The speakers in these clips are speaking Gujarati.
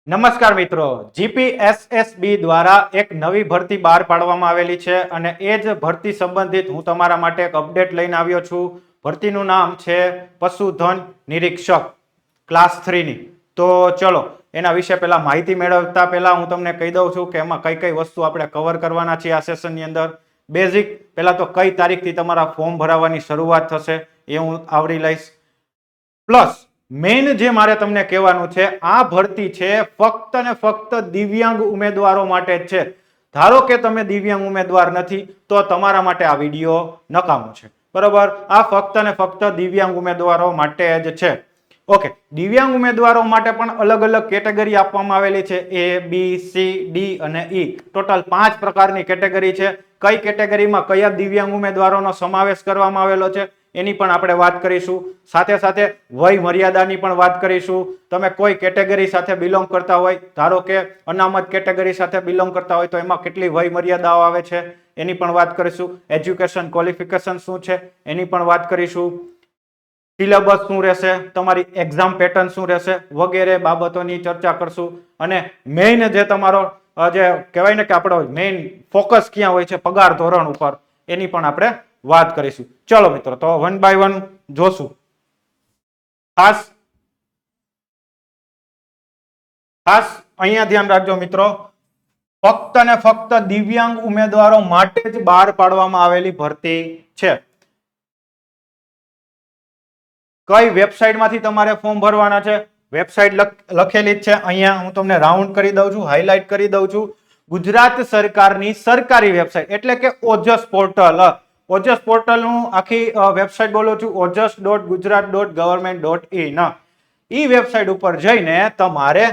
નમસ્કાર મિત્રો, જીપીએસએસબી દ્વારા એક નવી ભરતી બહાર પાડવામાં આવેલી છે અને એ જ ભરતી સંબંધિત હું તમારા માટે એક અપડેટ લઈને આવ્યો છું. ભરતીનું નામ છે પશુધન નિરીક્ષક ક્લાસ 3 ની. તો ચલો એના વિશે પહેલા માહિતી મેળવતા પહેલા હું તમને કહી દઉં છું કે એમાં કઈ કઈ વસ્તુ આપણે કવર કરવાના છીએ આ સેશનની અંદર. બેઝિક પહેલા તો કઈ તારીખથી તમારા ફોર્મ ભરાવાની શરૂઆત થશે એ હું આવરી લઈશ. પ્લસ મેઇન જે મારે તમને કહેવાનું છે, આ ભરતી છે ફક્ત ને ફક્ત દિવ્યાંગ ઉમેદવારો માટે જ છે. ધારો કે તમે દિવ્યાંગ ઉમેદવાર નથી તો તમારા માટે આ વિડીયો નકામો છે, બરોબર. આ ફક્ત ને ફક્ત દિવ્યાંગ ઉમેદવારો માટે જ છે. ઓકે, દિવ્યાંગ ઉમેદવારો માટે પણ અલગ અલગ કેટેગરી આપવામાં આવેલી છે. A, B, C, D અને E. ટોટલ 5 પ્રકારની કેટેગરી છે. કઈ કેટેગરીમાં કયા દિવ્યાંગ ઉમેદવારોનો સમાવેશ કરવામાં આવેલો છે એની પણ આપણે વાત કરીશું. સાથે સાથે વય મર્યાદાની પણ વાત કરીશું. તમે કોઈ કેટેગરી સાથે બિલોંગ કરતા હોય, ધારો કે અનામત કેટેગરી સાથે બિલોંગ કરતા હોય તો એમાં કેટલી વય મર્યાદાઓ આવે છે એની પણ વાત કરીશું. એજ્યુકેશન ક્વોલિફિકેશન શું છે એની પણ વાત કરીશું. સિલેબસ શું રહેશે, તમારી એક્ઝામ પેટર્ન શું રહેશે વગેરે બાબતોની ચર્ચા કરશું. અને મેઇન જે તમારો જે કહેવાય ને કે આપણો મેઇન ફોકસ ક્યાં હોય છે, પગાર ધોરણ ઉપર, એની પણ આપણે વાત કરીશું. ચલો મિત્રો, તો વન બાય વન જોશું. ખાસ અહીંયા ધ્યાન રાખજો મિત્રો, ફક્ત ને ફક્ત દિવ્યાંગ ઉમેદવારો માટે જ બહાર પાડવામાં આવેલી ભરતી છે. કઈ વેબસાઇટમાંથી તમારે ફોર્મ ભરવાના છે, વેબસાઇટ લખેલી જ છે. અહીંયા હું તમને રાઉન્ડ કરી દઉં છું, હાઇલાઇટ કરી દઉં છું. ગુજરાત સરકારની સરકારી વેબસાઇટ એટલે કે ઓજસ પોર્ટલ. ઓજસ પોર્ટલનું આખી વેબસાઇટ બોલું છું, ojas.gujarat.government.in. ઈ વેબસાઇટ ઉપર જઈને તમારે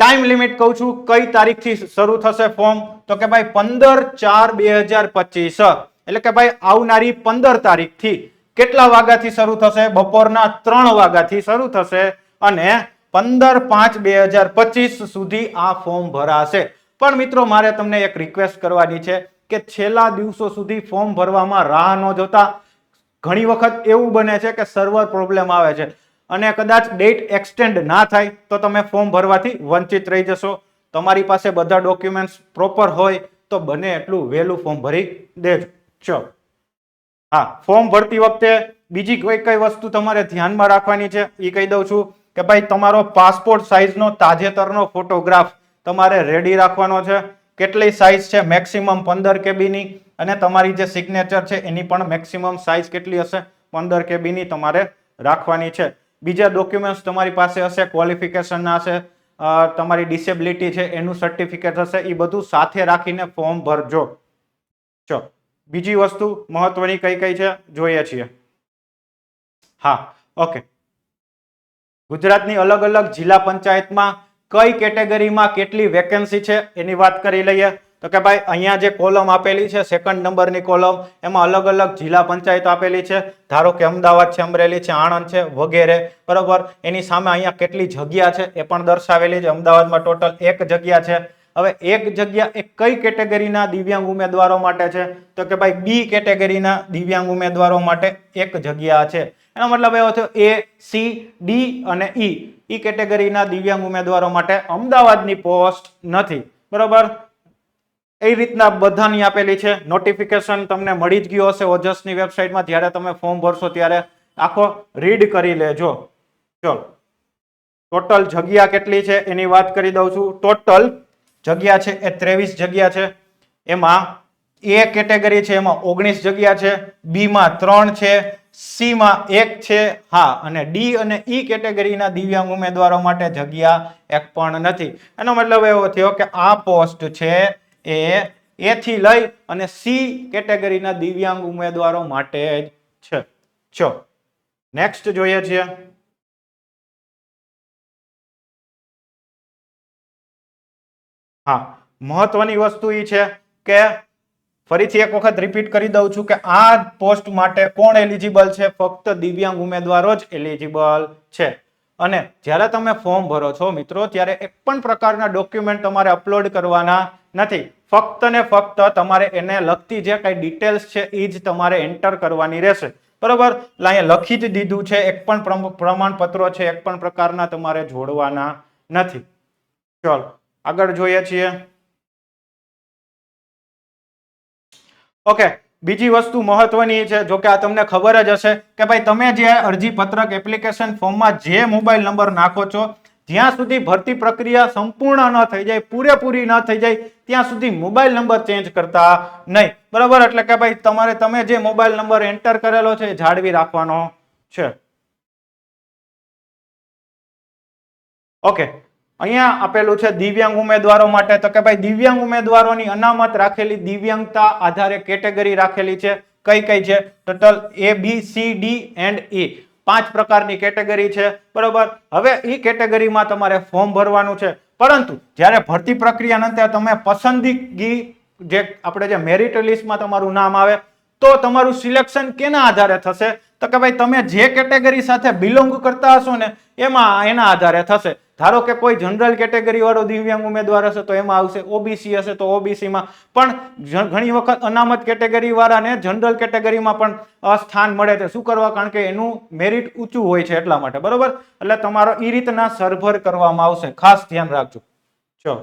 ટાઈમ લિમિટ કહું છું, કઈ તારીખથી શરૂ થશે ફોર્મ, તો કે ભાઈ 15/4/2025. એટલે કે ભાઈ આવનારી 15 તારીખથી કેટલા વાગ્યાથી શરૂ થશે? બપોરના 3 વાગ્યાથી શરૂ થશે અને 15/5/2025 સુધી આ ફોર્મ ભરાશે. પણ મિત્રો, મારે તમને એક રિક્વેસ્ટ કરવાની છે કે છેલ્લા દિવસો સુધી ફોર્મ ભરવામાં રાહ ન જોતા. ઘણી વખત એવું બને છે કે સર્વર પ્રોબ્લેમ આવે છે અને કદાચ ડેટ એક્સટેન્ડ ના થાય તો તમે ફોર્મ ભરવાથી વંચિત રહી જશો. તમારી પાસે બધા ડોક્યુમેન્ટ્સ પ્રોપર હોય તો બને એટલું વહેલું ફોર્મ ભરી દેજો. ચલો, હા, ફોર્મ ભરતી વખતે બીજી કઈ વસ્તુ તમારે ધ્યાનમાં રાખવાની છે એ કહી દઉં છું કે ભાઈ તમારો પાસપોર્ટ સાઇઝનો તાજેતરનો ફોટોગ્રાફ તમારે રેડી રાખવાનો છે. કેટલી સાઇઝ છે? મેક્સિમમ 15 KB ની. અને તમારી જે સિગ્નેચર છે એની પણ મેક્સિમમ સાઇઝ કેટલી હશે? 15 KB ની તમારે રાખવાની છે. બીજા ડોક્યુમેન્ટ્સ તમારી પાસે હશે, ક્વોલિફિકેશનના હશે, તમારી ડિસેબિલિટી છે એનું સર્ટિફિકેટ હશે, એ બધું સાથે રાખીને ફોર્મ ભરજો. ચલો, બીજી વસ્તુ મહત્વની કઈ કઈ છે જોઈએ છીએ. હા, ઓકે, ગુજરાતની અલગ અલગ જિલ્લા પંચાયતમાં કઈ કેટેગરીમાં કેટલી વેકેન્સી છે એની વાત કરી લઈએ. તો કે ભાઈ અહીંયા જે કોલમ આપેલી છે, સેકન્ડ નંબરની કોલમ, એમાં અલગ અલગ જિલ્લા પંચાયત આપેલી છે. ધારો કે અમદાવાદ છે, અમરેલી છે, આણંદ છે વગેરે, બરોબર. એની સામે અહીંયા કેટલી જગ્યા છે એ પણ દર્શાવેલી છે. અમદાવાદમાં ટોટલ 1 જગ્યા છે. હવે 1 જગ્યા એ કઈ કેટેગરીના દિવ્યાંગ ઉમેદવારો માટે છે? તો કે ભાઈ બી કેટેગરીના દિવ્યાંગ ઉમેદવારો માટે 1 જગ્યા છે. એનો મતલબ એવો થયો A, C, D અને E. ઈ કેટેગરીના દિવ્યાંગ ઉમેદવારો માટે અમદાવાદની પોસ્ટ નથી, બરોબર. એ રીતના બધાની આપેલી છે. નોટિફિકેશન તમને મળી જ ગયો હશે ઓજસની વેબસાઇટમાં. જ્યારે તમે ફોર્મ ભરશો ત્યારે આખો રીડ કરી લેજો. ચલો, ટોટલ જગ્યા કેટલી છે એની વાત કરી દઉં છું. ટોટલ જગ્યા છે એ 23 જગ્યા છે. એમાં A કેટેગરી છે એમાં 19 જગ્યા છે, B માં 3 છે, C માં 1 છે, હા, અને D અને E કેટેગરીના દિવ્યાંગ ઉમેદવારો માટે જગ્યા 1 પણ નથી. એનો મતલબ એવો થયો કે આ પોસ્ટ છે એ A થી લઈ અને C કેટેગરીના દિવ્યાંગ ઉમેદવારો માટે જ છે. ચલો, નેક્સ્ટ જોઈએ છીએ. હા, મહત્વની વસ્તુ એ છે કે ફરીથી એક વખત રિપીટ કરી દઉં છું કે આ પોસ્ટ માટે કોણ એલિજિબલ છે? ફક્ત દિવ્યાંગ ઉમેદવારો જ એલિજિબલ છે. અને જ્યારે તમે ફોર્મ ભરો છો મિત્રો, ત્યારે એક પણ પ્રકારના ડોક્યુમેન્ટ તમારે અપલોડ કરવાના નથી. ફક્ત ને ફક્ત તમારે એને લગતી જે કઈ ડિટેલ્સ છે એ જ તમારે એન્ટર કરવાની રહેશે, બરોબર. અહીંયા લખી જ દીધું છે. એક પણ પ્રમાણપત્રો છે એક પણ પ્રકારના તમારે જોડવાના નથી. ચલો આગળ જોઈએ છીએ. ઓકે, બીજી વસ્તુ મહત્વની છે, જો કે આ તમને ખબર જ હશે કે ભાઈ તમે જે અરજી પત્રક એપ્લિકેશન ફોર્મમાં જે મોબાઈલ નંબર નાખો છો, જ્યાં સુધી ભરતી પ્રક્રિયા સંપૂર્ણ ન થઈ જાય, પૂરેપૂરી ન થઈ જાય, ત્યાં સુધી મોબાઈલ નંબર ચેન્જ કરતા નહીં. બરાબર, એટલે કે ભાઈ તમે જે મોબાઈલ નંબર એન્ટર કરેલો છે એ જાળવી રાખવાનો છે. ઓકે, અહીંયા આપેલું છે દિવ્યાંગ ઉમેદવારો માટે, તો કે ભાઈ દિવ્યાંગ ઉમેદવારોની અનામત રાખેલી દિવ્યાંગતા આધારે કેટેગરી રાખેલી છે. કઈ કઈ છે? Total A B C D and E 5 પ્રકારની કેટેગરી છે. બરોબર, હવે એ કેટેગરીમાં તમારે ફોર્મ ભરવાનું છે, પરંતુ જ્યારે ભરતી પ્રક્રિયા અંતે તમે પસંદગી જે આપણે જે મેરિટ લિસ્ટમાં તમારું નામ આવે, તો તમારું સિલેક્શન કેના આધારે થશે? તો કે ભાઈ તમે જે કેટેગરી સાથે બિલોંગ કરતા હશો ને એમાં એના આધારે થશે. ધારો કે કોઈ જનરલ કેટેગરી વાળો દિવ્યાંગ ઉમેદવાર હશે તો એમાં આવશે, ઓબીસી હશે તો ઓબીસીમાં, પણ ઘણી વખત અનામત કેટેગરી વાળાને જનરલ કેટેગરીમાં પણ સ્થાન મળે છે. શું કરવા? કારણ કે એનું મેરિટ ઊંચું હોય છે એટલા માટે. બરોબર, એટલે તમારો એ રીતના સરભર કરવામાં આવશે, ખાસ ધ્યાન રાખજો. ચલો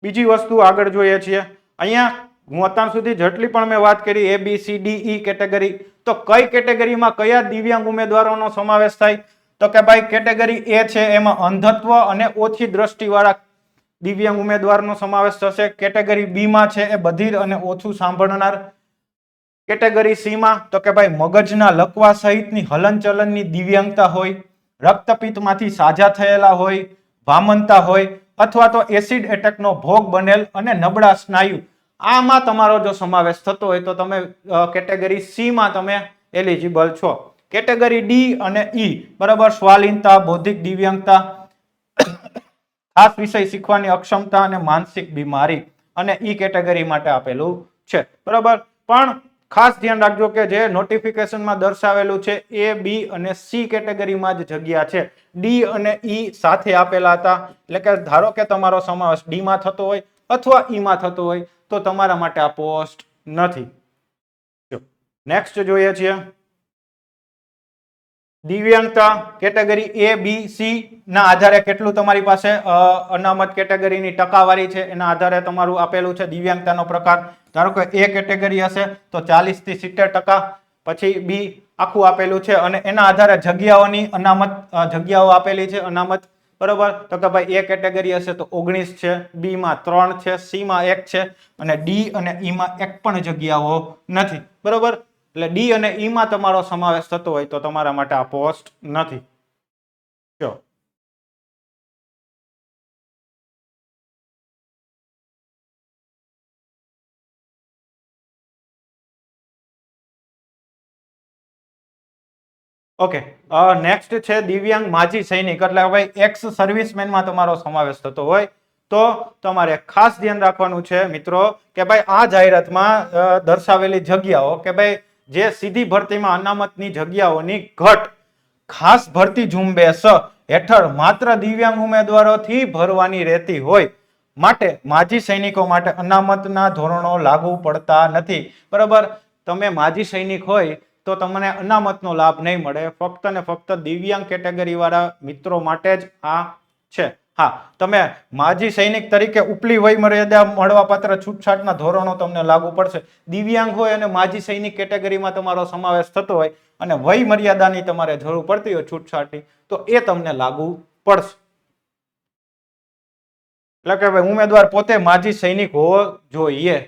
બીજી વસ્તુ આગળ જોઈએ છીએ. અહીંયા હું અત્યાર સુધી જેટલી પણ મેં વાત કરી A B C D E category, તો કઈ કેટેગરીમાં કયા દિવ્યાંગ ઉમેદવારોનો સમાવેશ થાય? તો કે ભાઈ કેટેગરી A છે એમાં અંધત્વ અને ઓછી દ્રષ્ટિવાળા દિવ્યાંગ ઉમેદવારનો સમાવેશ થશે. કેટેગરી B માં છે એ બધિર અને ઓછું સાંભળનાર. કેટેગરી C માં તો કે ભાઈ મગજના લકવા સહિતની હલનચલનની દિવ્યાંગતા હોય, રક્તપિત્તમાંથી સાજા થયેલા હોય, વામનતા હોય, અથવા તો એસિડ એટેકનો ભોગ બનેલ અને નબળા સ્નાયુ, આમાં તમારો જો સમાવેશ થતો હોય તો તમે કેટેગરી C માં તમે એલિજિબલ છો. કેટેગરી D અને E, બરાબર, સ્વાલિનતા, બૌદ્ધિક દિવ્યાંગતા, ખાસ વિષય શીખવાની અક્ષમતા અને માનસિક બીમારી, અને E કેટેગરી માટે આપેલું છે. બરાબર, પણ ખાસ ધ્યાન રાખજો કે જે નોટિફિકેશનમાં દર્શાવેલું છે A, B અને C કેટેગરીમાં જ જગ્યા છે. D અને E સાથે આપેલા હતા, એટલે કે ધારો કે તમારો સમાવેશ D માં થતો હોય અથવા E માં થતો હોય તો તમારા માટે આ પોસ્ટ નથી. નેક્સ્ટ જોઈએ છીએ દિવ્યાંગતા. કેટેગરી A, B, C ના આધારે કેટલું તમારી પાસે અનામત કેટેગરીની ટકાવારી છે એના આધારે તમારું આપેલું છે દિવ્યાંગતાનો પ્રકાર. ધારો કે A કેટેગરી હશે તો 40 થી 70%, પછી B આખું આપેલું છે અને એના આધારે જગ્યાઓની અનામત જગ્યાઓ આપેલી છે અનામત. બરોબર, તો કે ભાઈ A કેટેગરી હશે તો 19 છે, B માં 3 છે, C માં 1 છે અને D અને E માં એક પણ જગ્યાઓ નથી. બરોબર, એટલે D અને E માં તમારો સમાવેશ થતો હોય તો તમારા માટે આ પોસ્ટ નથી. જો ઓકે, નેક્સ્ટ છે દિવ્યાંગ માજી સૈનિક, એટલે ભાઈ એક્સ સર્વિસમેનમાં તમારો સમાવેશ થતો હોય તો તમારે ખાસ ધ્યાન રાખવાનું છે મિત્રો કે ભાઈ આ જાહેરાતમાં દર્શાવેલી જગ્યાઓ કે ભાઈ જે સીધી ભરતીમાં અનામતની જગ્યાઓની ઘટ ખાસ ભરતી ઝુંબેશ હેઠળ માત્ર દિવ્યાંગ ઉમેદવારોથી ભરવાની રહેતી હોય માટે માજી સૈનિકો માટે અનામતના ધોરણો લાગુ પડતા નથી. બરાબર, તમે માજી સૈનિક હોય તો તમને અનામતનો લાભ નહીં મળે, ફક્ત ને ફક્ત દિવ્યાંગ કેટેગરી વાળા મિત્રો માટે જ આ છે. હા, તમે માજી સૈનિક તરીકે ઉપલી વય મર્યાદા મળવાપાત્ર છૂટછાટના ધોરણો તમને લાગુ પડશે. દિવ્યાંગ હોય અને માજી સૈનિક કેટેગરીમાં તમારો સમાવેશ થતો હોય અને વય મર્યાદાની તમારે જરૂર પડતી હોય છૂટછાટની, તો એ તમને લાગુ પડશે. એટલે કે ભાઈ ઉમેદવાર પોતે માજી સૈનિક હોવો જોઈએ.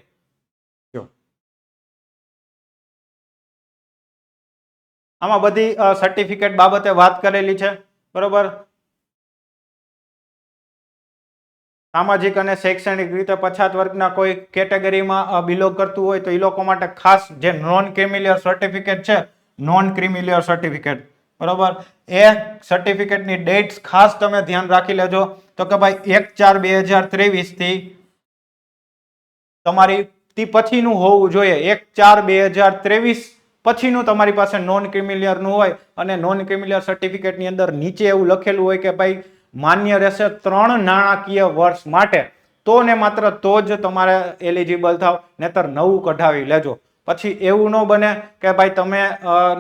આમાં બધી સર્ટિફિકેટ બાબતે વાત કરેલી છે. બરોબર, સામાજિક અને શૈક્ષણિક રીતે પછાત વર્ગના કોઈ કેટેગરીમાં બિલોંગ કરતું હોય તો એ લોકો માટે ખાસ જે નોન ક્રિમિલિયર સર્ટિફિકેટ છે, નોન ક્રિમિલિયર સર્ટિફિકેટ, બરોબર, એ સર્ટિફિકેટની ડેટ્સ ખાસ તમે ધ્યાન રાખી લેજો. તો કે ભાઈ 1/4/2023 થી તમારી પછીનું હોવું જોઈએ. 1/4/2023 પછીનું તમારી પાસે નોન ક્રિમિલિયર નું હોય અને નોન ક્રિમિલિયર સર્ટિફિકેટ ની અંદર નીચે એવું લખેલું હોય કે ભાઈ માન્ય રહેશે 3 નાણાકીય વર્ષ માટે, તો ને માત્ર તો જ તમારે એલિજિબલ થાવ, નહીતર નવું કઢાવી લેજો. પછી એવું ન બને કે ભાઈ તમે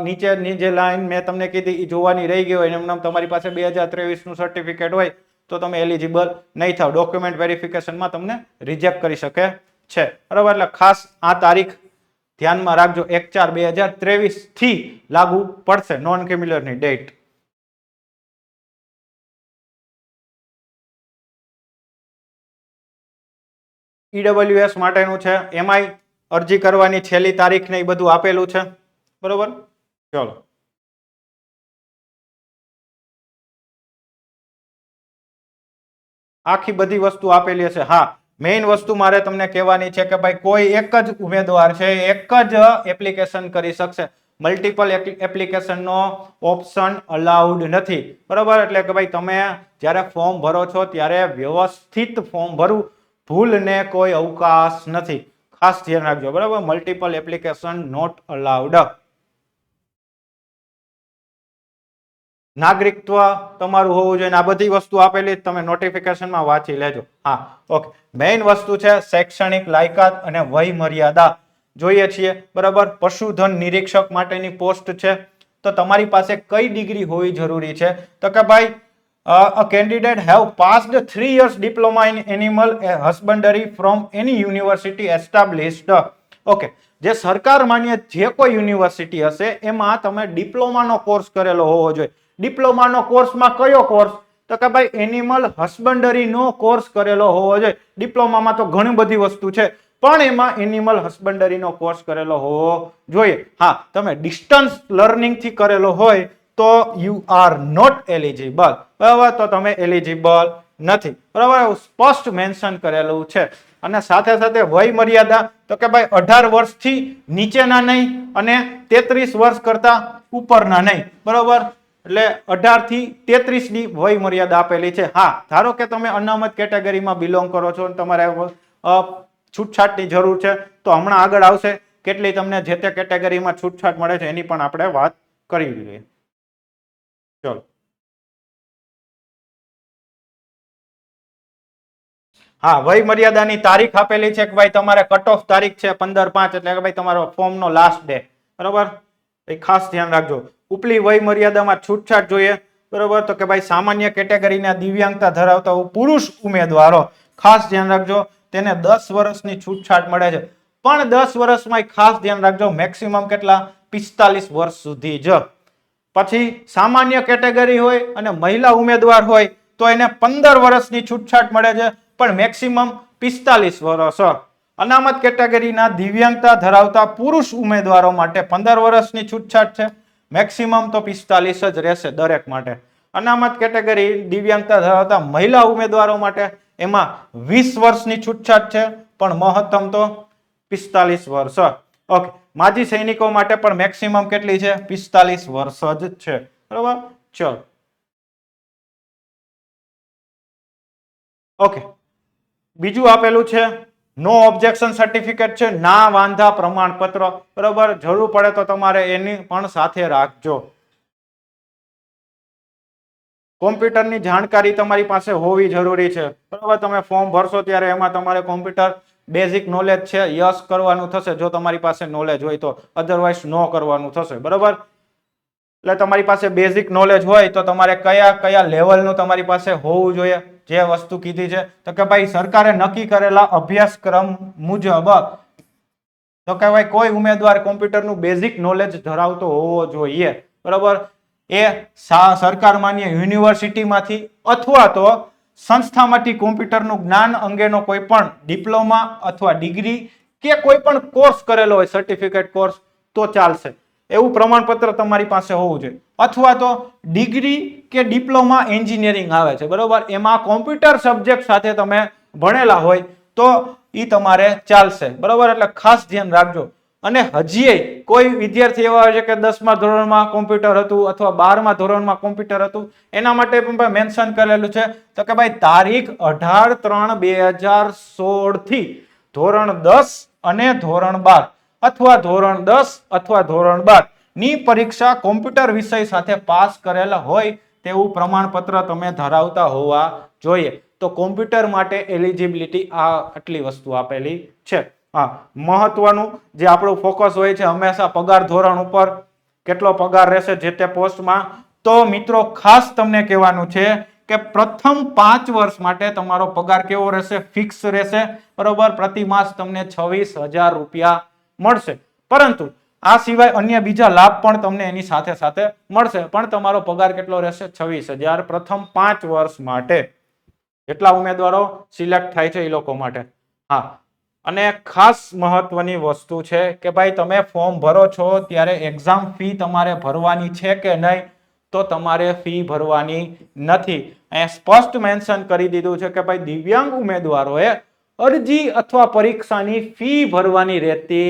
નીચેની જે લાઈન મેં તમને કીધી એ જોવાની રહી ગઈ હોય એમ તમારી પાસે 2023 નું સર્ટિફિકેટ હોય તો તમે એલિજિબલ નહીં થાવ, ડોક્યુમેન્ટ વેરિફિકેશનમાં તમને રિજેક્ટ કરી શકે છે, બરાબર. એટલે ખાસ આ તારીખ ધ્યાનમાં રાખજો, 1/4/2023 થી લાગુ પડશે નોન ક્રિમિનલની ડેટ. ઈડબ્લ્યુએસ માટેનું છે, એમાંય અરજી કરવાની છેલ્લી તારીખ ને એ બધું આપેલું છે, બરોબર. ચલો, આખી બધી વસ્તુ આપેલી હશે. હા, મેઇન વસ્તુ મારે તમને કહેવાની છે કે ભાઈ કોઈ એક જ ઉમેદવાર છે એક જ એપ્લિકેશન કરી શકશે, મલ્ટિપલ એપ્લિકેશનનો ઓપ્શન અલાઉડ નથી, બરોબર. એટલે કે ભાઈ તમે જ્યારે ફોર્મ ભરો છો ત્યારે વ્યવસ્થિત ફોર્મ ભરવું, ભૂલને કોઈ અવકાશ નથી, ખાસ ધ્યાન રાખજો, બરાબર. Multiple application not allowed. નાગરિકત્વ તમારું હોવું જોઈએ, આ બધી વસ્તુ આપેલી તમે નોટિફિકેશનમાં વાંચી લેજો. હા, ઓકે. મેઇન વસ્તુ છે શૈક્ષણિક લાયકાત અને વય મર્યાદા જોઈએ છીએ, બરાબર. પશુધન નિરીક્ષક માટેની પોસ્ટ છે, તો તમારી પાસે કઈ ડિગ્રી હોવી જરૂરી છે, તો કે ભાઈ a candidate have passed 3 years diploma in animal husbandry from any university established. Okay, જે સરકાર માન્ય જે કોઈ યુનિવર્સિટી હશે એમાં તમે ડિપ્લોમાનો કોર્સ કરેલો હોવો જોઈએ. ડિપ્લોમાનો કોર્સમાં કયો કોર્સ, તો કે ભાઈ એનિમલ હસબન્ડરી નો કોર્સ કરેલો હોવો જોઈએ. ડિપ્લોમામાં તો ઘણી બધી વસ્તુ છે, પણ એમાં એનિમલ હસબન્ડરી નો કોર્સ કરેલો હોવો જોઈએ. હા, તમે ડિસ્ટન્સ લર્નિંગ થી કરેલો હોય તો યુ આર નોટ એલિજિબલ, બરાબર. તો તમે એલિજિબલ નથી, બરાબર. સ્પષ્ટ મેન્શન કરેલું છે. અને સાથે સાથે વય મર્યાદા, તો કે ભાઈ 18 વર્ષથી નીચેના નહીં અને 33 વર્ષ કરતા ઉપરના નહીં, બરાબર. એટલે 18 થી 33 ની વય મર્યાદા આપેલી છે. હા, ધારો કે તમે અનામત કેટેગરીમાં બિલોંગ કરો છો અને તમારે છૂટછાટની જરૂર છે, તો હમણાં આગળ આવશે કેટલી તમને જે તે કેટેગરીમાં છૂટછાટ મળે છે એની પણ આપણે વાત કરી લઈએ. ચલો, હા, વય મર્યાદાની તારીખ આપેલી છે કે ભાઈ તમારે કટ ઓફ તારીખ છે 15/5, એટલે કે ભાઈ તમારો ફોર્મનો લાસ્ટ ડે, બરાબર. એ ખાસ ધ્યાન રાખજો. ઉપલી વય મર્યાદામાં છૂટછાટ જોઈએ, બરાબર. તો કે ભાઈ સામાન્ય કેટેગરીના દિવ્યાંગતા ધરાવતા પુરુષ ઉમેદવારો, ખાસ ધ્યાન રાખજો, તેને 10 વર્ષની છૂટછાટ મળે છે. પણ 10 વર્ષમાં ખાસ ધ્યાન રાખજો મેક્સિમમ કેટલા, 45 વર્ષ સુધી જ. પછી સામાન્ય કેટેગરી હોય અને મહિલા ઉમેદવાર હોય તો એને 15 વર્ષની છૂટછાટ મળે છે, પણ મેક્સિમમ 45 વર્ષ. અનામત કેટેગરીના દિવ્યાંગતા ધરાવતા પુરુષ ઉમેદવારો માટે 15 વર્ષની છૂટછાટ છે, મેક્સિમમ તો 45 જ રહેશે દરેક માટે. અનામત કેટેગરી દિવ્યાંગતા ધરાવતા મહિલા ઉમેદવારો માટે એમાં 20 વર્ષની છૂટછાટ છે, પણ મહત્તમ તો 45 વર્ષ. ઓકે, માજી સૈનિકો માટે પણ મેક્સિમમ કેટલી છે, 45 વર્ષ જ છે, બરાબર. ચલો, ઓકે. બીજું આપેલું છે નો ઓબ્જેક્શન સર્ટિફિકેટ છે, ના વાંધા પ્રમાણપત્ર, બરાબર. જરૂર પડે તો તમારે એની પણ સાથે રાખજો. કોમ્પ્યુટરની જાણકારી તમારી પાસે હોવી જરૂરી છે, બરાબર. તમે ફોર્મ ભરશો ત્યારે એમાં તમારે કોમ્પ્યુટર બેઝિક નોલેજ છે, યસ કરવાનું થશે જો તમારી પાસે નોલેજ હોય તો, અધરવાઇઝ નો કરવાનું થશે, બરાબર. એટલે તમારી પાસે બેઝિક નોલેજ હોય તો તમારે કયા કયા લેવલનું તમારી પાસે હોવું જોઈએ, જે વસ્તુ કીધી છે, તો કે ભાઈ સરકારે નક્કી કરેલા અભ્યાસક્રમ મુજબ, તો કે ભાઈ કોઈ ઉમેદવાર કોમ્પ્યુટરનું બેઝિક નોલેજ ધરાવતો હોવો જોઈએ, બરાબર. એ સરકાર માન્ય યુનિવર્સિટીમાંથી અથવા તો સંસ્થામાંથી કોમ્પ્યુટરનું જ્ઞાન અંગેનો કોઈ પણ ડિપ્લોમા અથવા ડિગ્રી કે કોઈ પણ કોર્સ કરેલો હોય, સર્ટિફિકેટ કોર્સ, તો ચાલશે. એવું પ્રમાણપત્ર તમારી પાસે હોવું જોઈએ. અથવા તો ડિગ્રી કે ડિપ્લોમા એન્જિનિયરિંગ આવે છે, બરોબર. એમાં કોમ્પ્યુટર સબ્જેક્ટ સાથે તમે ભણેલા હોય તો એ તમારે ચાલશે, બરોબર. એટલે ખાસ ધ્યાન રાખજો. અને હજી કોઈ વિદ્યાર્થી એવા હોય છે કે 10મા ધોરણમાં કોમ્પ્યુટર હતું અથવા 12મા ધોરણમાં કોમ્પ્યુટર હતું, એના માટે પણ મેન્શન કરેલું છે, તો કે ભાઈ તારીખ 18/3/2016 થી ધોરણ 10 અને ધોરણ 12 અથવા ધોરણ 10 અથવા ધોરણ 12 ની પરીક્ષા કોમ્પ્યુટર વિષય સાથે પાસ કરેલા હોય તેવું પ્રમાણપત્ર તમે ધરાવતા હોવા જોઈએ. તો કોમ્પ્યુટર માટે એલિજિબિલિટી આ આટલી વસ્તુ આપેલી છે. હા, મહત્વનું જે આપણું ફોકસ હોય છે હંમેશા પગાર ધોરણ ઉપર, કેટલો પગાર રહેશે જે તે પોસ્ટમાં. તો મિત્રો ખાસ તમને કહેવાનું છે કે પ્રથમ 5 વર્ષ માટે તમારો પગાર કેવો રહેશે? ફિક્સ રહેશે, બરોબર. પ્રતિ માસ તમને 26,000 રૂપિયા મળશે. પરંતુ આ સિવાય અન્ય બીજા લાભ પણ તમને એની સાથે સાથે મળશે, પણ તમારો પગાર કેટલો રહેશે? 26,000 પ્રથમ 5 વર્ષ માટે. એટલા ઉમેદવારો સિલેક્ટ થાય છે એ લોકો માટે. હા, અને ખાસ મહત્વની વસ્તુ છે કે ભાઈ તમે ફોર્મ ભરો છો ત્યારે એક્ઝામ ફી તમારે ભરવાની છે કે નહીં? તો તમારે ફી ભરવાની નથી. અહીંયા સ્પષ્ટ મેન્શન કરી દીધું છે કે ભાઈ દિવ્યાંગ ઉમેદવારોએ અરજી અથવા પરીક્ષાની ફી ભરવાની રહેતી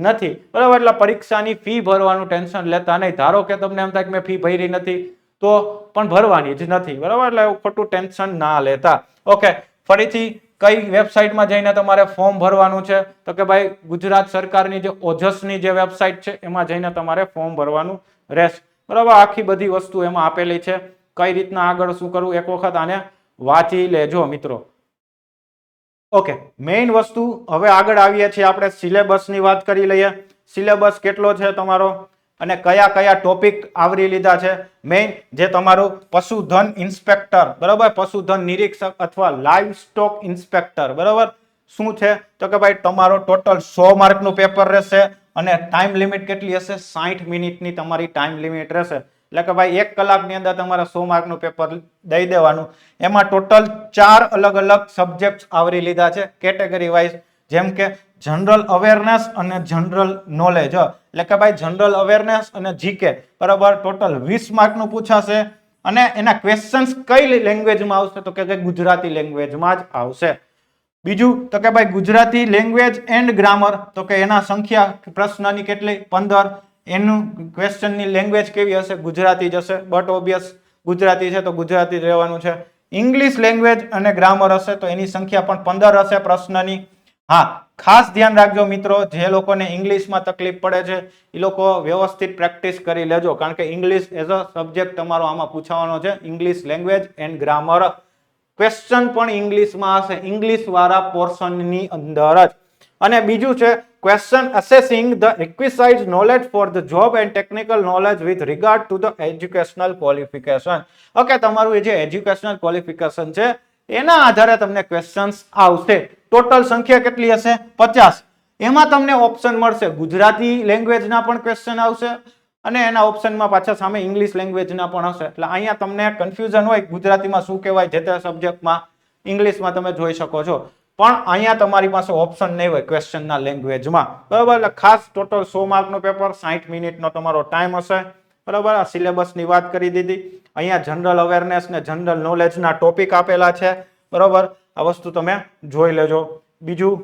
નથી, બરાબર. એટલે પરીક્ષાની ફી ભરવાનું ટેન્શન લેતા નહીં. ધારો કે તમને એમ થાય કે મેં ફી ભરી નથી, તો પણ ભરવાની જ નથી, બરાબર. એટલે એવું ખોટું ટેન્શન ના લેતા. ઓકે, ફરીથી કઈ વેબસાઇટમાં જઈને તમારે ફોર્મ ભરવાનું છે? તો કે ભાઈ ગુજરાત સરકારની જે ઓજસની જે વેબસાઇટ છે એમાં જઈને તમારે ફોર્મ ભરવાનું રહેશે, બરાબર. આખી બધી વસ્તુ એમાં આપેલી છે, કઈ રીતના આગળ શું કરવું, એક વખત આને વાંચી લેજો મિત્રો. ઓકે, મેઇન વસ્તુ હવે આગળ આવીએ છીએ આપણે સિલેબસની વાત કરી લઈએ. સિલેબસ કેટલો છે તમારો અને કયા કયા ટોપિક આવરી લીધા છે? મેઇન જે તમારું પશુધન ઇન્સ્પેક્ટર, બરાબર, પશુધન નિરીક્ષક અથવા લાઇવ સ્ટોક ઇન્સ્પેક્ટર, બરાબર, શું છે? તો કે ભાઈ તમારો ટોટલ 100 માર્કનું પેપર રહેશે અને ટાઈમ લિમિટ કેટલી હશે? 60 મિનિટની તમારી ટાઈમ લિમિટ રહેશે. એટલે કે ભાઈ 1 કલાકની અંદર તમારે 100 માર્કનું પેપર દઈ દેવાનું. એમાં ટોટલ 4 અલગ અલગ સબ્જેક્ટ આવરી લીધા છે કેટેગરી વાઇઝ, જેમ કે જનરલ અવેરનેસ અને જનરલ નોલેજ. એટલે કે ભાઈ જનરલ અવેરનેસ અને જીકે, બરાબર, ટોટલ 20 માર્કનું પૂછાશે અને એના ક્વેશ્ચન્સ કઈ લેંગ્વેજમાં આવશે? તો કે ગુજરાતી લેંગ્વેજમાં જ આવશે. બીજું તો કે ભાઈ ગુજરાતી લેંગ્વેજ એન્ડ ગ્રામર, તો કે એના સંખ્યા પ્રશ્નની કેટલી? 15. એનું ક્વેશ્ચનની લેંગ્વેજ કેવી હશે? ગુજરાતી જ હશે, બટ ઓબ્વિયસ ગુજરાતી છે તો ગુજરાતી રહેવાનું છે. ઇંગ્લિશ લેંગ્વેજ અને ગ્રામર હશે તો એની સંખ્યા પણ 15 હશે પ્રશ્નની. હા, ખાસ ધ્યાન રાખજો મિત્રો, જે લોકોને ઇંગ્લિશમાં તકલીફ પડે છે એ લોકો વ્યવસ્થિત પ્રેક્ટિસ કરી લેજો, કારણ કે ઇંગ્લિશ એઝ અ સબ્જેક્ટ તમારો આમાં પૂછવાનો છે. English language and grammar question પણ ઇંગ્લિશમાં હશે, ઇંગ્લિશ વાળા પોર્શનની અંદર જ. અને બીજું છે question assessing the requisite knowledge for the job and technical knowledge with regard to the educational qualification. Okay, તમારું જે એજ્યુકેશનલ ક્વોલિફિકેશન છે એના આધારે તમને ક્વેશ્ચન્સ આવશે. ટોટલ સંખ્યા કેટલી હશે? 50. એમાં તમને ઓપ્શન મળશે ગુજરાતી લેંગ્વેજના પણ ક્વેશ્ચન આવશે અને એના ઓપ્શનમાં પાછા સામે ઇંગ્લિશ લેંગ્વેજના પણ હશે. એટલે અહીંયા તમને કન્ફ્યુઝન હોય ગુજરાતીમાં શું કહેવાય જે તે સબ્જેક્ટમાં, ઇંગ્લિશમાં તમે જોઈ શકો છો, પણ અહીંયા તમારી પાસે ઓપ્શન નહીં હોય ક્વેશ્ચનના લેંગ્વેજમાં, બરાબર. એટલે ખાસ ટોટલ 100 માર્કનું પેપર, 60 મિનિટનો તમારો ટાઈમ હશે, બરાબર. આ સિલેબસની વાત કરી દીધી. અહીંયા જનરલ અવેરનેસ ને જનરલ નોલેજના ટોપિક આપેલા છે, બરાબર. આ વસ્તુ તમે જોઈ લેજો. બીજું,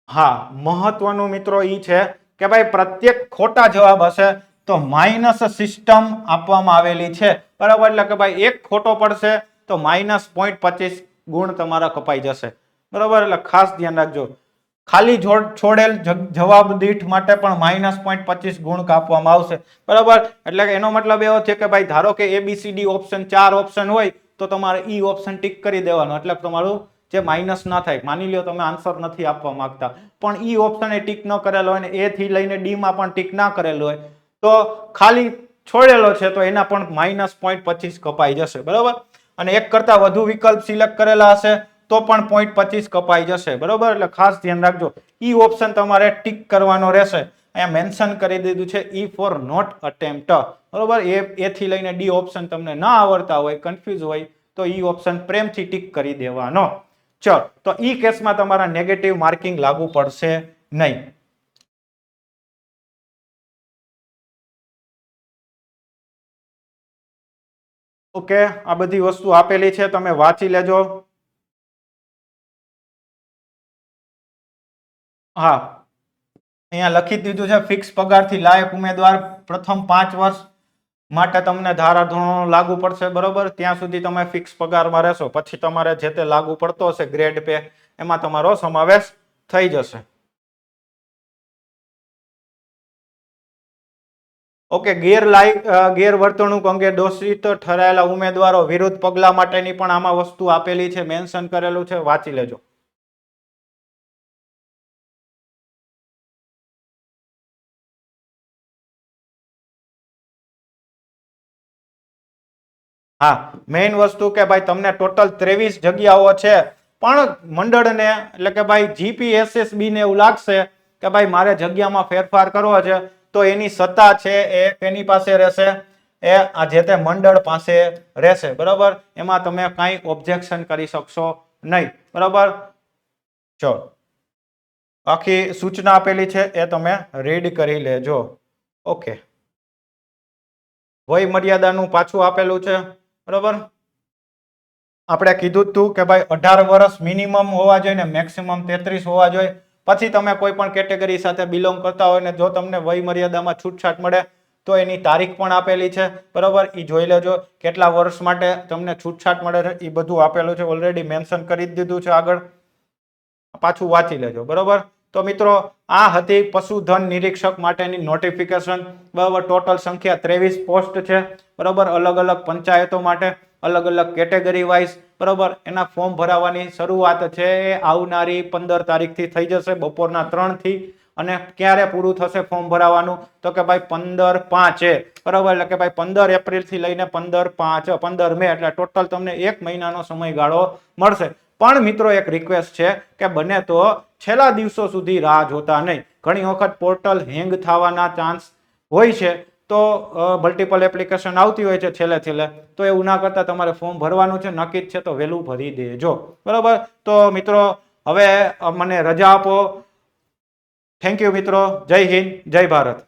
હા, મહત્વનું મિત્રો ઈ છે કે ભાઈ પ્રત્યેક ખોટા જવાબ હશે તો માઇનસ સિસ્ટમ આપવામાં આવેલી છે, બરાબર. એટલે કે ભાઈ એક ખોટો પડશે તો -0.25 ગુણ તમારા કપાઈ જશે, બરાબર. એટલે ખાસ ધ્યાન રાખજો. ખાલી છોડેલ જવાબ દીઠ માટે પણ -0.25 ગુણ કાપવામાં આવશે, બરાબર. એટલે કે એનો મતલબ એવો છે કે ભાઈ ધારો કે ABCD ઓપ્શન 4 ઓપ્શન હોય તો તમારે ઈ ઓપ્શન ટીક કરી દેવાનો, એટલે તમારું જે માઇનસ ના થાય. માની લ્યો તમે આન્સર નથી આપવા માંગતા પણ ઈ ઓપ્શન એ ટીક ન કરેલો હોય ને A થી લઈને D માં પણ ટીક ના કરેલો હોય તો ખાલી છોડેલો છે તો એના પણ -0.25 કપાઈ જશે, બરાબર. અને એક કરતા વધુ વિકલ્પ સિલેક્ટ કરેલા હશે તો પણ 0.25 કપાઈ જશે, બરાબર. એટલે ખાસ ધ્યાન રાખજો, ઈ ઓપ્શન તમારે ટીક કરવાનો રહેશે. અહીંયા મેન્શન કરી દીધું છે E ફોર નોટ અટેમ્પ્ટ, બરાબર. A થી લઈને D ઓપ્શન તમને ના આવડતા હોય, કન્ફ્યુઝ હોય તો ઈ ઓપ્શન પ્રેમથી ટીક કરી દેવાનો. ચલો, તો ઈ કેસમાં તમારા નેગેટિવ માર્કિંગ લાગુ પડશે નહીં. ઓકે, આ બધી વસ્તુ આપેલી છે, તમે વાંચી લેજો. હા, અહીંયા લખી દીધું છે ફિક્સ પગારથી લાયક ઉમેદવાર પ્રથમ 5 વર્ષ માટે તમને ધારાધોરણો લાગુ પડશે, બરોબર. ત્યાં સુધી તમે ફિક્સ પગારમાં રહેશો, પછી તમારે જે તે લાગુ પડતો હશે ગ્રેડ પે એમાં તમારો સમાવેશ થઈ જશે. ઓકે, ગેરવર્તણૂક અંગે દોષિત ઠરાયેલા ઉમેદવારો વિરુદ્ધ પગલા માટેની પણ આમાં વસ્તુ આપેલી છે, મેન્શન કરેલું છે, વાંચી લેજો. હા, મેઇન વસ્તુ કે ભાઈ તમને ટોટલ 23 જગ્યાઓ છે, પણ મંડળને એટલે કે ભાઈ જીપીએસએસબી ને એવું લાગશે કે ભાઈ મારે જગ્યામાં ફેરફાર કરવો છે, તો એની સત્તા છે એ એની પાસે રહેશે, એ આ જે તે મંડળ પાસે રહેશે, બરાબર. એમાં તમે કાંઈ ઓબ્જેક્શન કરી શકશો નહીં, બરાબર. ચલો, આખી સૂચના આપેલી છે એ તમે રીડ કરી લેજો. ઓકે. વય મર્યાદાનું પાછું આપેલું છે, બરાબર. આપણે કીધું હતું કે ભાઈ 18 વર્ષ મિનિમમ હોવા જોઈએ ને મેક્સિમમ 33 હોવા જોઈએ. પછી તમે કોઈ પણ કેટેગરી સાથે બિલોંગ કરતા હોય ને જો તમને વય મર્યાદામાં છૂટછાટ મળે તો એની તારીખ પણ આપેલી છે, બરાબર. એ જોઈ લેજો કેટલા વર્ષ માટે તમને છૂટછાટ મળે છે, એ બધું આપેલું છે, ઓલરેડી મેન્શન કરી દીધું છે આગળ, પાછું વાંચી લેજો, બરાબર. તો મિત્રો આ હતી પશુધન નિરીક્ષક માટેની નોટિફિકેશન, બરાબર. ટોટલ સંખ્યા 23 પોસ્ટ છે, બરાબર. અલગ અલગ પંચાયતો માટે અલગ અલગ કેટેગરી વાઇઝ, બરાબર. એના ફોર્મ ભરાવાની શરૂઆત છે એ આવનારી 15 તારીખથી થઈ જશે બપોરના 3 થી. અને ક્યારે પૂરું થશે ફોર્મ ભરાવાનું તો કે ભાઈ 15/5, બરાબર. એટલે કે ભાઈ 15 એપ્રિલ થી લઈને 15/5 15 મે, એટલે ટોટલ તમને 1 મહિનાનો સમયગાળો મળશે. પણ મિત્રો એક રિક્વેસ્ટ છે કે બને તો છેલ્લા દિવસો સુધી રાહ જોતા નહીં. ઘણી વખત પોર્ટલ હેંગ થવાના ચાન્સ હોય છે, તો મલ્ટિપલ એપ્લિકેશન આવતી હોય છે છેલ્લે છેલ્લે, તો એવું ના કરતા તમારે ફોર્મ ભરવાનું છે, નક્કી જ છે તો વહેલું ભરી દેજો, બરાબર. તો મિત્રો હવે મને રજા આપો. થેન્ક યુ મિત્રો. જય હિન્દ, જય ભારત.